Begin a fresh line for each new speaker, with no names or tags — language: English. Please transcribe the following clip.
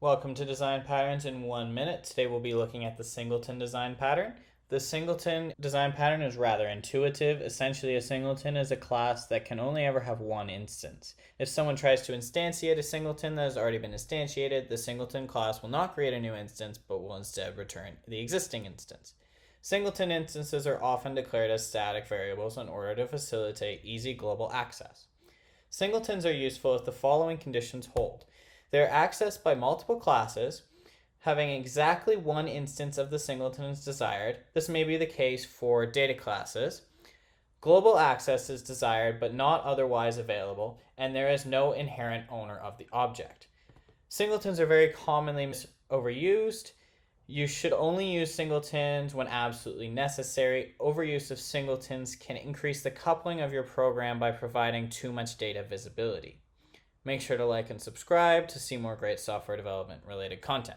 Welcome to Design Patterns in 1 minute. Today we'll be looking at the Singleton design pattern. The Singleton design pattern is rather intuitive. Essentially, a Singleton is a class that can only ever have one instance. If someone tries to instantiate a Singleton that has already been instantiated, the Singleton class will not create a new instance, but will instead return the existing instance. Singleton instances are often declared as static variables in order to facilitate easy global access. Singletons are useful if the following conditions hold. They are accessed by multiple classes, having exactly one instance of the singleton is desired. This may be the case for data classes. Global access is desired but not otherwise available, and there is no inherent owner of the object. Singletons are very commonly overused. You should only use singletons when absolutely necessary. Overuse of singletons can increase the coupling of your program by providing too much data visibility. Make sure to like and subscribe to see more great software development related content.